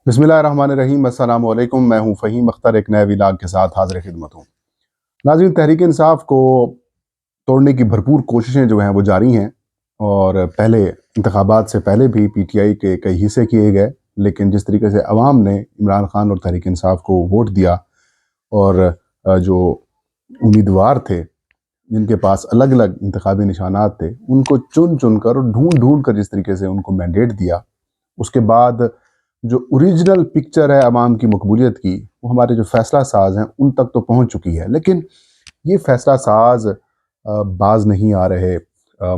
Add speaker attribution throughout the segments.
Speaker 1: बिस्मिल्लाहिर्रहमानिर्रहीम। अस्सलामु अलैकुम। मैं हूं फ़हीम अख्तर, एक नए व्लॉग के साथ हाज़िर खिदमत हूँ। नाज़रीन, तहरीक इंसाफ को तोड़ने की भरपूर कोशिशें जो हैं वो जारी हैं और पहले इंतखाबात से पहले भी पीटीआई के कई हिस्से किए गए, लेकिन जिस तरीके से अवाम ने इमरान खान और तहरीक इंसाफ को वोट दिया और जो उम्मीदवार थे जिनके पास अलग अलग इंतखाबी निशानात थे, उनको चुन चुन कर और ढूंढ ढूंढ कर जिस तरीके से उनको मैंडेट दिया, उसके बाद जो ओरिजिनल पिक्चर है अवाम की मकबूलियत की, वो हमारे जो फैसला साज हैं उन तक तो पहुंच चुकी है। लेकिन ये फैसला साज बाज नहीं आ रहे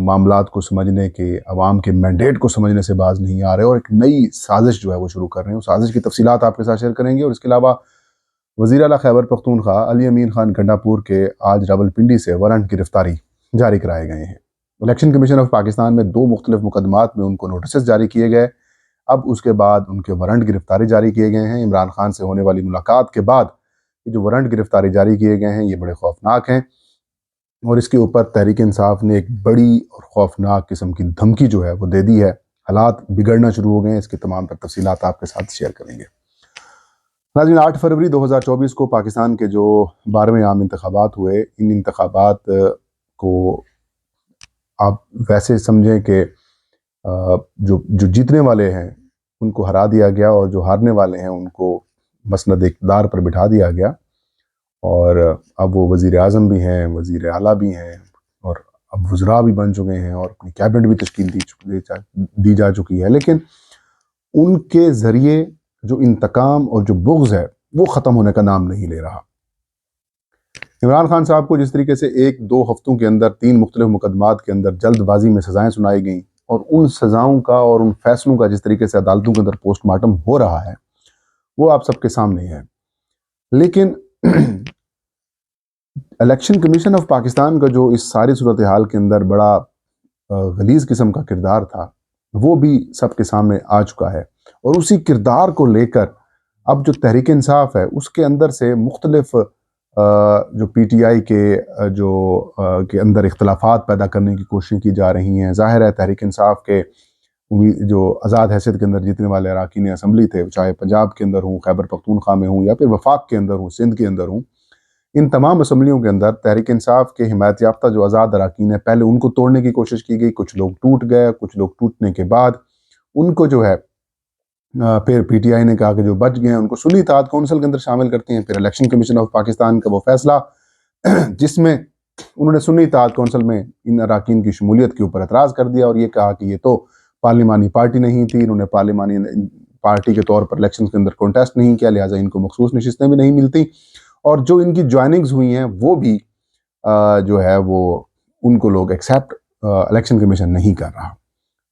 Speaker 1: मामलात को समझने के, अवाम के मैंडेट को समझने से बाज नहीं आ रहे और एक नई साजिश जो है वो शुरू कर रहे हैं। उस साजिश की तफसीलात आपके साथ शेयर करेंगे। और इसके अलावा वज़ीर आला खैबर पख्तूनख्वा अली अमीन खान गंडापुर के आज रावलपिंडी से वारंट गिरफ्तारी जारी कराए गए हैं। इलेक्शन कमीशन ऑफ पाकिस्तान में 2 मुख्तलिफ मुकदमात में उनको नोटिस जारी किए गए। अब उसके बाद उनके वारंट गिरफ्तारी जारी किए गए हैं। इमरान खान से होने वाली मुलाकात के बाद ये जो वारंट गिरफ्तारी जारी किए गए हैं ये बड़े खौफनाक हैं और इसके ऊपर तहरीक इंसाफ ने एक बड़ी और खौफनाक किस्म की धमकी जो है वो दे दी है। हालात बिगड़ना शुरू हो गए हैं। इसकी तमाम तर तफसीलात आपके साथ शेयर करेंगे। नाज़रीन, 8 फरवरी 2024 को पाकिस्तान के जो 12वें आम इंतखाबात हुए, इन इंतखाबात को आप वैसे समझें कि जो जो जीतने वाले हैं उनको हरा दिया गया और जो हारने वाले हैं उनको मसनद इक़्तिदार पर बिठा दिया गया और अब वो वज़ीर आज़म भी हैं, वज़ीर आला भी हैं और अब वज़रा भी बन चुके हैं और अपनी कैबिनेट भी तश्कील दी जा चुकी है। लेकिन उनके ज़रिए जो इंतकाम और जो बुग़्ज़ है वो ख़त्म होने का नाम नहीं ले रहा। इमरान खान साहब को जिस तरीके से 1-2 हफ्तों के अंदर 3 मुख्तलिफ मुकदमात के अंदर जल्दबाजी में सज़ाएँ सुनाई गई और उन सज़ाओं का और उन फैसलों का जिस तरीके से अदालतों के अंदर पोस्टमार्टम हो रहा है वो आप सबके सामने है। लेकिन इलेक्शन कमीशन ऑफ पाकिस्तान का जो इस सारी सूरत हाल के अंदर बड़ा गलीज़ किस्म का किरदार था वो भी सबके सामने आ चुका है और उसी किरदार को लेकर अब जो तहरीक इंसाफ है उसके अंदर से मुख्तलिफ जो पीटीआई के के अंदर इख्तलाफात पैदा करने की कोशिश की जा रही हैं। ज़ाहिर है तहरीक इंसाफ के जो आज़ाद हैसियत के अंदर जीतने वाले अरकान असम्बली थे, चाहे पंजाब के अंदर हूँ, खैबर पख्तूनख्वा में हूँ या फिर वफाक के अंदर हूँ, सिंध के अंदर हूँ, इन तमाम असम्बलियों के अंदर तहरीक इंसाफ के हिमायत याफ्ता जो आज़ाद अरकान है, पहले उनको तोड़ने की कोशिश की गई। कुछ लोग टूट गए, कुछ लोग टूटने के बाद उनको जो है फिर पीटीआई ने कहा कि जो बच गए हैं उनको सुन्नी इत्तेहाद कौंसिल के अंदर शामिल करते हैं। फिर इलेक्शन कमीशन ऑफ पाकिस्तान का वो फैसला जिसमें उन्होंने सुन्नी इत्तेहाद कौंसिल में इन अरकान की शमूलियत के ऊपर एतराज़ कर दिया और ये कहा कि ये तो पार्लिमानी पार्टी नहीं थी, इन्होंने पार्लिमानी पार्टी के तौर पर इलेक्शन के अंदर कॉन्टेस्ट नहीं किया, लिहाजा इनको मखसूस नशिस्तें भी नहीं मिलती और जो इनकी ज्वाइनिंग्स हुई हैं वो भी जो है वो उनको लोग एक्सेप्ट इलेक्शन कमीशन नहीं कर रहा।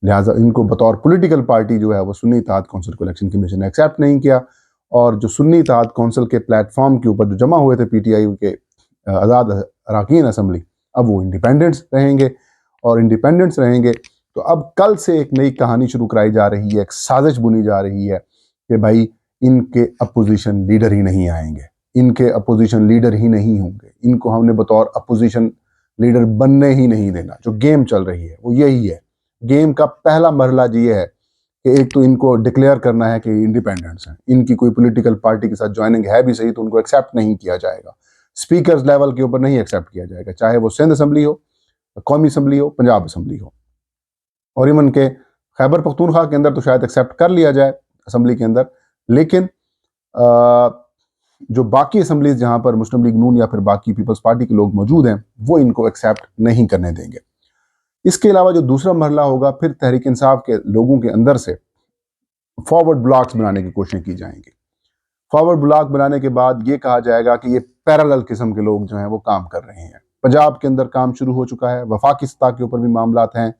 Speaker 1: लिहाजा इनको बतौर पॉलिटिकल पार्टी जो है वो सुन्नी इत्तेहाद कौंसिल को इलेक्शन कमीशन ने एक्सेप्ट नहीं किया और जो सुन्नी इत्तेहाद कौंसिल के प्लेटफॉर्म के ऊपर जो जमा हुए थे पीटीआई के आज़ाद अरकान असम्बली, अब वो इंडिपेंडेंट्स रहेंगे और इंडिपेंडेंट्स रहेंगे तो अब कल से एक नई कहानी शुरू कराई जा रही है, एक साजिश बुनी जा रही है कि भाई इनके अपोजिशन लीडर ही नहीं आएंगे, इनके अपोजिशन लीडर ही नहीं होंगे, इनको हमने बतौर अपोजिशन लीडर बनने ही नहीं देना। जो गेम चल रही है वो यही है। गेम का पहला मरहला ये है कि एक तो इनको डिक्लेयर करना है कि इंडिपेंडेंट्स हैं, इनकी कोई पॉलिटिकल पार्टी के साथ ज्वाइनिंग है भी सही तो उनको एक्सेप्ट नहीं किया जाएगा, स्पीकर्स लेवल के ऊपर नहीं एक्सेप्ट किया जाएगा, चाहे वो सिंध असम्बली हो, कौमी असम्बली हो, पंजाब असम्बली हो और इवन के खैबर पख्तूनख्वा के अंदर तो शायद एक्सेप्ट कर लिया जाए असम्बली के अंदर, लेकिन जो बाकी असम्बलीज जहां पर मुस्लिम लीग नून या फिर बाकी पीपल्स पार्टी के लोग मौजूद हैं वो इनको एक्सेप्ट नहीं करने देंगे। इसके अलावा जो दूसरा मरहला होगा फिर तहरीक इंसाफ के लोगों के अंदर से फॉरवर्ड ब्लॉक्स बनाने की कोशिश की जाएंगी। फॉरवर्ड ब्लॉक बनाने के बाद ये कहा जाएगा कि ये पैरेलल किस्म के लोग जो हैं वो काम कर रहे हैं। पंजाब के अंदर काम शुरू हो चुका है, वफाकी सतह के ऊपर भी मामलात हैं,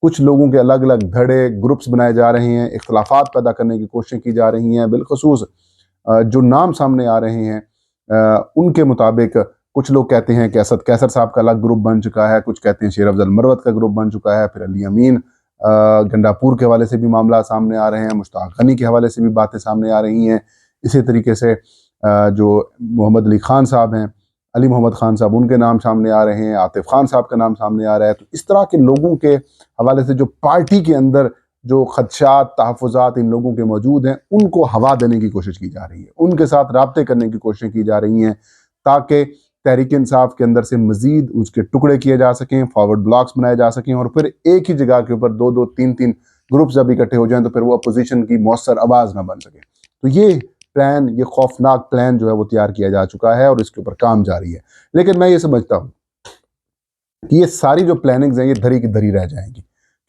Speaker 1: कुछ लोगों के अलग अलग धड़े ग्रुप्स बनाए जा रहे हैं, इख्तलाफात पैदा करने की कोशिश की जा रही हैं। बिलखसूस जो नाम सामने आ रहे हैं उनके मुताबिक कुछ लोग कहते हैं कि असद कैसर साहब का अलग ग्रुप बन चुका है, कुछ कहते हैं शेर अफजल मरवत का ग्रुप बन चुका है, फिर अली अमीन गंडापुर के हवाले से भी मामला सामने आ रहे हैं, मुश्ताक गनी के हवाले से भी बातें सामने आ रही हैं। इसी तरीके से जो मोहम्मद अली खान साहब हैं, अली मोहम्मद खान साहब, उनके नाम सामने आ रहे हैं, आतिफ खान साहब का नाम सामने आ रहा है। तो इस तरह के लोगों के हवाले से जो पार्टी के अंदर जो खदशात तहफ़्फ़ुज़ात इन लोगों के मौजूद हैं उनको हवा देने की कोशिश की जा रही है, उनके साथ राब्ते करने की कोशिश की जा रही हैं ताकि तहरीक इंसाफ के अंदर से मज़ीद उसके टुकड़े किए जा सकें, फॉरवर्ड ब्लॉक्स बनाए जा सकें और फिर एक ही जगह के ऊपर 2-2, 3-3 ग्रुप्स जब इकट्ठे हो जाएं तो फिर वो अपोजिशन की मौसर आवाज़ ना बन सके। तो ये प्लान, ये खौफनाक प्लान जो है वो तैयार किया जा चुका है और इसके ऊपर काम जारी है। लेकिन मैं ये समझता हूँ कि ये सारी जो प्लानिंग्स हैं ये धरी की धरी रह जाएंगी,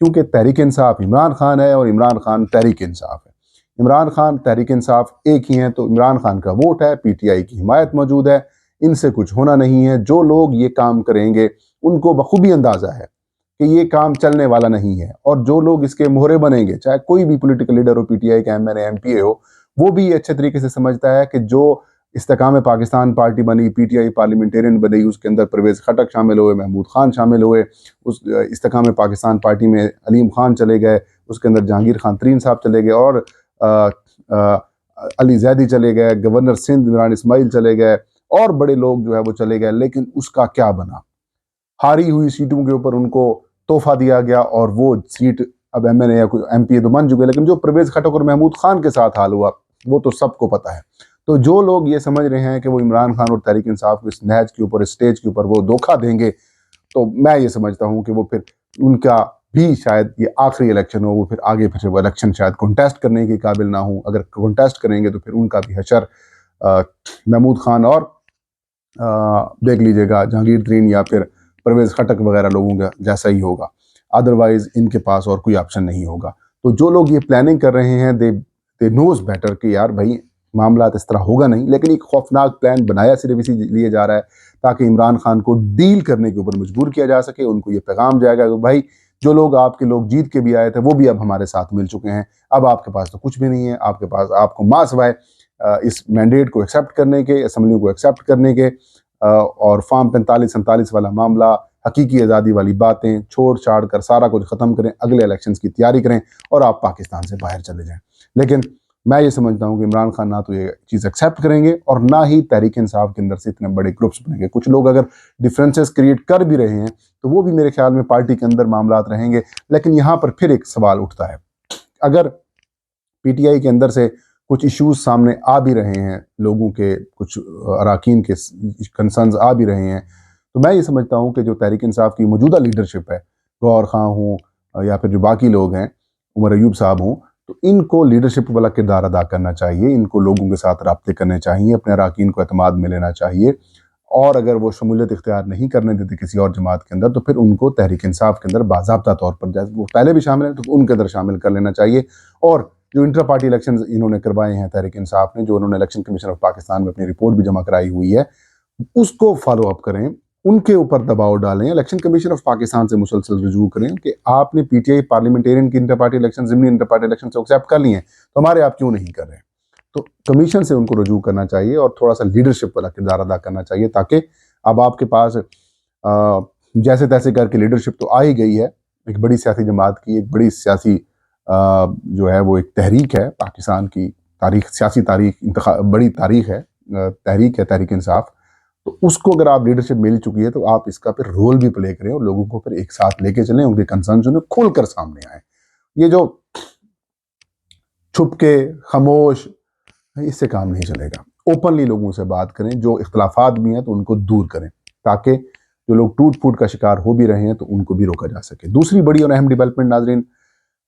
Speaker 1: क्योंकि तहरीक इंसाफ इमरान खान है और इमरान खान तहरीक इंसाफ है। इमरान खान तहरीक इंसाफ एक ही हैं, तो इमरान खान का वोट है, पीटीआई की हिमायत मौजूद है, इनसे कुछ होना नहीं है। जो लोग ये काम करेंगे उनको बखूबी अंदाज़ा है कि ये काम चलने वाला नहीं है, और जो लोग इसके मोहरे बनेंगे, चाहे कोई भी पॉलिटिकल लीडर हो, पीटीआई का एमएनए एमपीए हो, वो भी अच्छे तरीके से समझता है कि जो इस्तेकाम पाकिस्तान पार्टी बनी, पीटीआई पार्लियामेंटेरियन बनी, उसके अंदर परवेज़ खटक शामिल हुए, महमूद खान शामिल हुए, उस इस्तेकाम पाकिस्तान पार्टी में अलीम खान चले गए, उसके अंदर जहांगीर खान तरीन साहब चले गए और अली जैदी चले गए, गवर्नर सिंध इमरान इस्माइल चले गए और बड़े लोग जो है वो चले गए। लेकिन उसका क्या बना? हारी हुई सीटों के ऊपर उनको तोहफा दिया गया और वो सीट अब एमएनए या कोई एमपीए तो बन चुके, लेकिन जो परवेज़ खटक और महमूद खान के साथ हाल हुआ वो तो सबको पता है। तो जो लोग ये समझ रहे हैं कि वो इमरान खान और तहरीक इंसाफ को इस नहज के ऊपर, स्टेज के ऊपर वो धोखा देंगे, तो मैं ये समझता हूँ कि वो फिर उनका भी शायद ये आखिरी इलेक्शन हो, वो फिर आगे फिर वो इलेक्शन शायद कॉन्टेस्ट करने के काबिल ना हो। अगर कॉन्टेस्ट करेंगे तो फिर उनका भी हशर महमूद खान और देख लीजिएगा जहांगीर तरीन या फिर परवेज़ खटक वगैरह लोगों का जैसा ही होगा। अदरवाइज इनके पास और कोई ऑप्शन नहीं होगा। तो जो लोग ये प्लानिंग कर रहे हैं, दे नोज बेटर कि यार भाई मामला इस तरह होगा नहीं, लेकिन एक खौफनाक प्लान बनाया सिर्फ इसीलिए जा रहा है ताकि इमरान खान को डील करने के ऊपर मजबूर किया जा सके। उनको ये पैगाम जाएगा कि भाई जो लोग आपके लोग जीत के भी आए थे वो भी अब हमारे साथ मिल चुके हैं, अब आपके पास तो कुछ भी नहीं है, आपके पास आपको मां सिवाय इस मैंडेट को एक्सेप्ट करने के, असम्बली को एक्सेप्ट करने के और फॉर्म 45-47 वाला मामला, हकीकी आज़ादी वाली बातें छोड़ छाड़ कर सारा कुछ ख़त्म करें, अगले इलेक्शंस की तैयारी करें और आप पाकिस्तान से बाहर चले जाएं। लेकिन मैं ये समझता हूँ कि इमरान खान ना तो ये चीज़ एक्सेप्ट करेंगे और ना ही तहरीक इंसाफ के अंदर से इतने बड़े ग्रुप्स बनेंगे। कुछ लोग अगर डिफरेंसेस क्रिएट कर भी रहे हैं तो वो भी मेरे ख्याल में पार्टी के अंदर मामलात रहेंगे। लेकिन यहाँ पर फिर एक सवाल उठता है, अगर पीटीआई के अंदर से कुछ इश्यूज सामने आ भी रहे हैं, लोगों के कुछ अराकीन के कंसर्न्स आ भी रहे हैं, तो मैं ये समझता हूँ कि जो तहरीक इंसाफ की मौजूदा लीडरशिप है, गौहर खां हो या फिर जो बाकी लोग हैं, उमर अयूब साहब हों, तो इनको लीडरशिप वाला किरदार अदा करना चाहिए, इनको लोगों के साथ राब्ते करने चाहिए, अपने अराकीन को एतमाद में लेना चाहिए। और अगर वो शमूलियत इख्तियार नहीं करने देते किसी और जमात के अंदर, तो फिर उनको तहरीक इंसाफ के अंदर बाज़ाब्ता तौर पर, जैसे वो पहले भी शामिल हैं तो उनके अंदर शामिल कर लेना चाहिए। और जो इंटर पार्टी इलेक्शन इन्होंने करवाए हैं तहरीक इंसाफ ने, जो उन्होंने इलेक्शन कमीशन ऑफ पाकिस्तान में अपनी रिपोर्ट भी जमा कराई हुई है, उसको फॉलो अप करें, उनके ऊपर दबाव डालें, इलेक्शन कमीशन ऑफ पाकिस्तान से मुसलसल रजू करें कि आपने पीटीआई पार्लियामेंटेरियन की इंटर पार्टी इलेक्शन, ज़िमनी इंटर पार्टी इलेक्शन से एक्सेप्ट कर लिए हैं, तो हमारे आप क्यों नहीं कर रहे हैं? तो कमीशन से उनको रजू करना चाहिए और थोड़ा सा लीडरशिप वाला किरदार अदा करना चाहिए, ताकि अब आपके पास जैसे तैसे करके लीडरशिप तो आ ही गई है, एक बड़ी सियासी जमात की, एक बड़ी सियासी जो है वो एक तहरीक है, पाकिस्तान की तारीख, सियासी तारीख, बड़ी तारीख है, तहरीक है तहरीक इंसाफ। तो उसको अगर आप लीडरशिप मिल चुकी है तो आप इसका फिर रोल भी प्ले करें और लोगों को फिर एक साथ लेके चलें, उनके कंसर्न जो खोल कर सामने आए। ये जो छुप के खामोश, इससे काम नहीं चलेगा। ओपनली लोगों से बात करें, जो इख्तलाफात भी हैं तो उनको दूर करें, ताकि जो लोग टूट फूट का शिकार हो भी रहे हैं तो उनको भी रोका जा सके। दूसरी बड़ी और अहम डेवलपमेंट नाजरीन,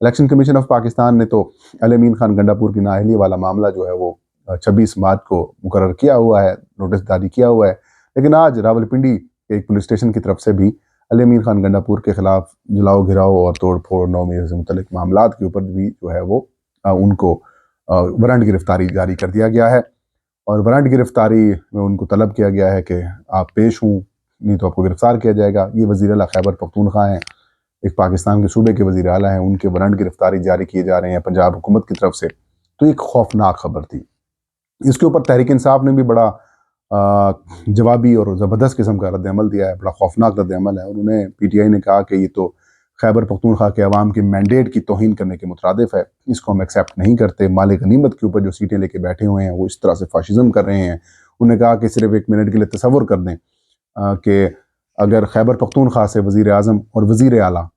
Speaker 1: इलेक्शन कमीशन ऑफ पाकिस्तान ने तो अमीन खान गंडापुर की नाअहली वाला मामला जो है वो 26 मार्च को मुकर्रर किया हुआ है, नोटिस जारी किया हुआ है। लेकिन आज रावलपिंडी के एक पुलिस स्टेशन की तरफ से भी अमीन खान गंडापुर के खिलाफ जलाओ घिराओ और तोड़ फोड़ 9 मई से मुतल्लिक मामला के ऊपर भी जो है वो उनको वारंट गिरफ्तारी जारी कर दिया गया है। और वारंट गिरफ्तारी में उनको तलब किया गया है कि आप पेश हों, नहीं तो आपको गिरफ्तार किया जाएगा। ये वज़ीर आला खैबर पख्तूनख्वा हैं, एक पाकिस्तान के सूबे के वज़ीर आला हैं, उनके वारंट गिरफ्तारी जारी किए जा रहे हैं पंजाब हुकूमत की तरफ से। तो एक खौफनाक खबर थी। इसके ऊपर तहरीक इंसाफ ने भी बड़ा जवाबी और ज़बरदस्त किस्म का रद्द-ए-अमल दिया है, बड़ा खौफनाक रद्द-ए-अमल है। उन्होंने पीटीआई ने कहा कि ये तो खैबर पख्तूनख्वा के अवाम के मैंडेट की तौहीन करने के मुतरादिफ है, इसको हम एक्सेप्ट नहीं करते। माले गनीमत के ऊपर जो सीटें लेके बैठे हुए हैं वो इस तरह से फाशिज़म कर रहे हैं। उन्होंने कहा कि सिर्फ एक मिनट के लिए तसव्वुर कर दें कि अगर खैबर पख्तूनख्वा से वज़ीर आज़म और वज़ीर आला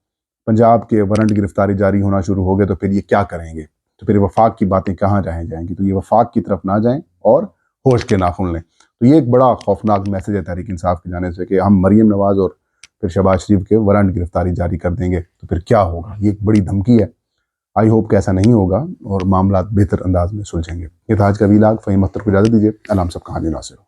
Speaker 1: पंजाब के वारंट गिरफ्तारी जारी होना शुरू हो गए तो फिर ये क्या करेंगे, तो फिर वफाक की बातें कहाँ जाएंगी। तो ये वफाक की तरफ ना जाएं और होश के नाखून लें। तो ये एक बड़ा खौफनाक मैसेज है तहरीक इंसाफ की जाने से कि हम मरीम नवाज और फिर शहबाज शरीफ के वारंट गिरफ्तारी जारी कर देंगे तो फिर क्या होगा। ये एक बड़ी धमकी है। आई होप कि ऐसा नहीं होगा और मामला बेहतर अंदाज में सुलझेंगे। ये था आज का वीलाग। फ़हीम अख्तर को इजाज़त दीजिए। अल्लाह हम सब कहानी नासिर हो।